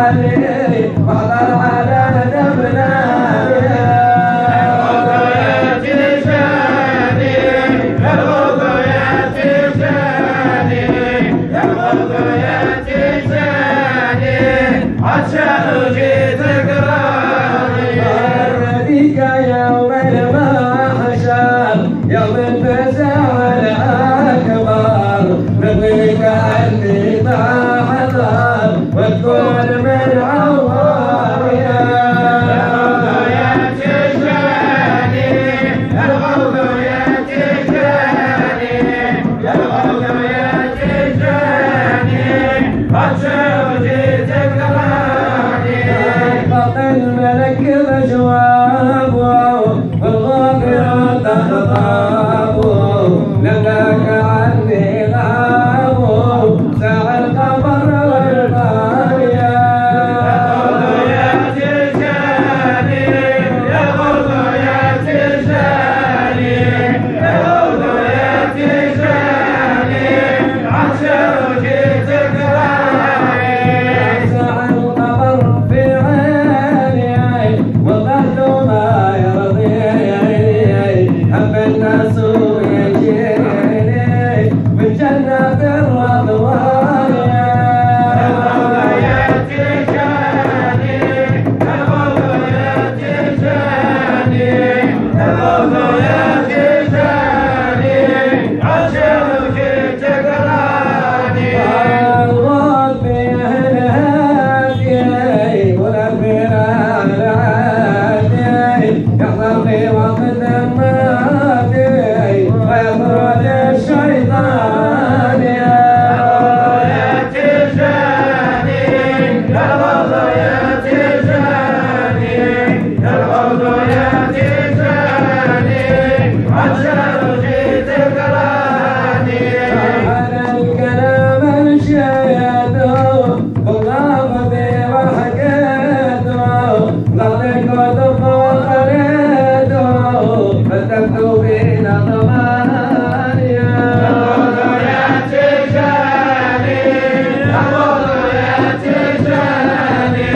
علي واحضر على دمنا عشان جيت قراني أرضيك يوم المحشر يوم الفزع والأكبر نبغيك أني تحضر وتكون من عوار يا تجاني الغوث يا تجاني الغوث يا تجاني عشان جيت الملك بجوابه والغافر تخطابه لملاك عني غابه ساعة القمر والقارية يا تجاني يا غوث يا تجاني يا غوث يا تجاني عشان جيت قراني ساعة القمر في عيني وضحت ما يرضي هم الناس يجيني من جنة الرضوان يا تجاني الغوث يا تجاني الغوث يا تجاني عشان جيت قراني الغوث به الهادي ونبينا يحضرني وقت ماتي ويطرد الشيطان يا تجاني الغوث يا تجاني الغوث يا تجاني عشان جيت قراني على الكلام انشيته والله في وحكيته ضلك وضفه مكتوبين ضمانيا الغوث يا تجاني الغوث يا تجاني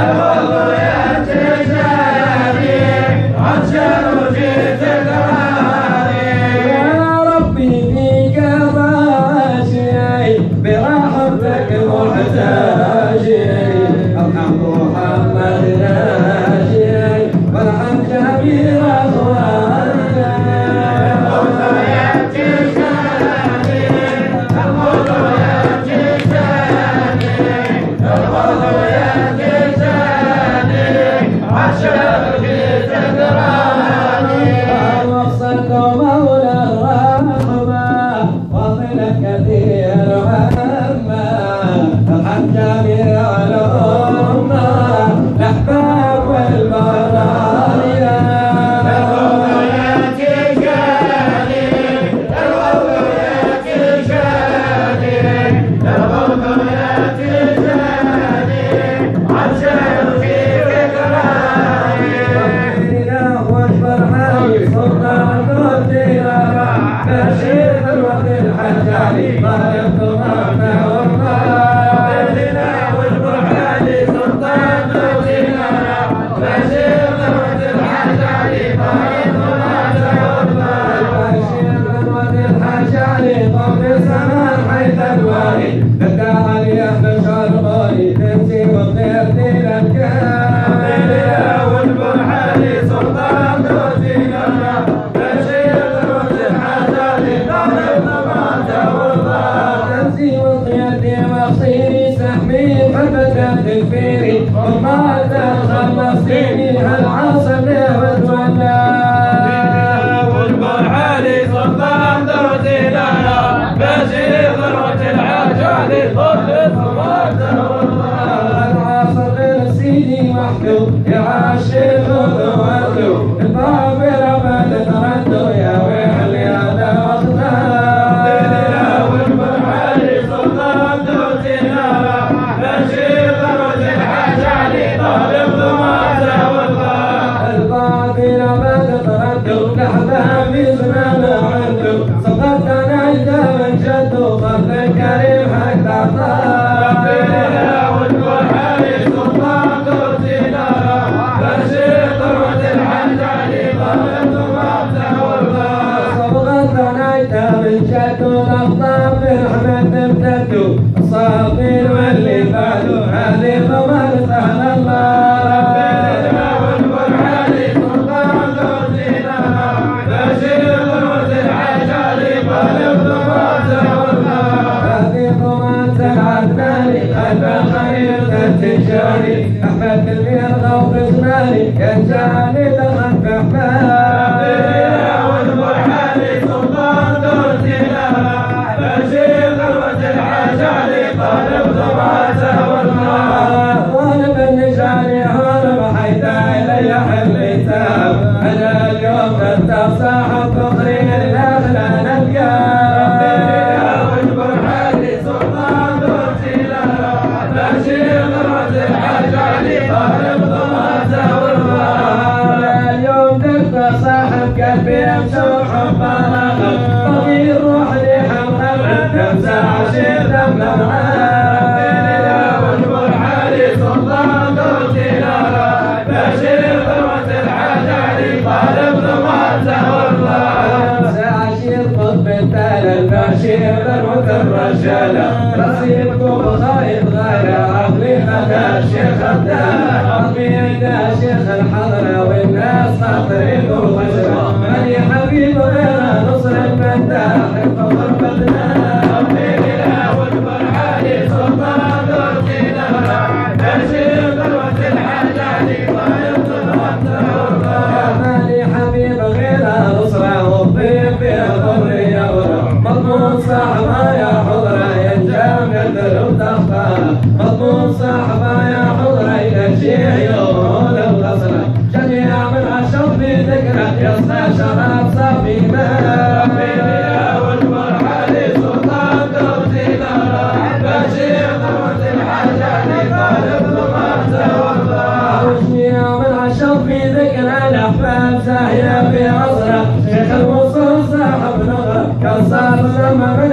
الغوث يا تجاني عشان جيت قراني يا ربي فيك راشي برحمتك محتاجي ارحم محمد ناجي وارحم جميع وما تخلصيني هالعصر وتولى والبر علي سلطان درتي لنا بشير ذروة العجل طل صلاته والله العصر سيدي محمود يا عاشق ذوته البابر ما تتردوا يا ويل يا دوتنا والبر علي سلطان درتي لنا بشير ذروة العجل طالب ضمان التجاري أحمد الميرغة وبزماني كان جاني دخل في حمام والبرحاني سلطان دورتنا بشير ذروة الحجالي طالب ضبعته والماء طالب النجاني هرب حيث إلي حليتام أنا اليوم أنت صاحب فخري لا نلقى قلبي امشي حبنا طويل روح لي حمام كم ساعة شيء دمنا معاه واجبر حالي سلطان دوتنا بشير ثروة الحجالي طالب ضمانته والله ساعة شير قطب التالي بشير ثروة الرجالة رصيدكم خايف غاية عقلي خدا الشيخ الدار عقلي عند شيخ الحضرة والناس خاطرين وخشرة مالي حبيب غير نصر الفتاح الفضل بدنا ربنا والفرحاني سلطان دورتنا بشير ذروة الحجالي طالب ضمانته يا مالي حبيب غير نصرة والطيب في ظهري يورى مضمون صاحبه يا حضرة ينجم يدلو تخطى مضمون صاحبه يا حضرة ينجي يوم الغصرة جميع من عشق في ذكرى يصنع شراب صافي ماء ربنا والمرحلي سلطان دوتنا بشير ذروة الحجالي طالب ضمانته والله جميع من عشق في ذكرى الأحباب زاهية في عصره شيخ الوصول صاحب نغرة كان صار لما من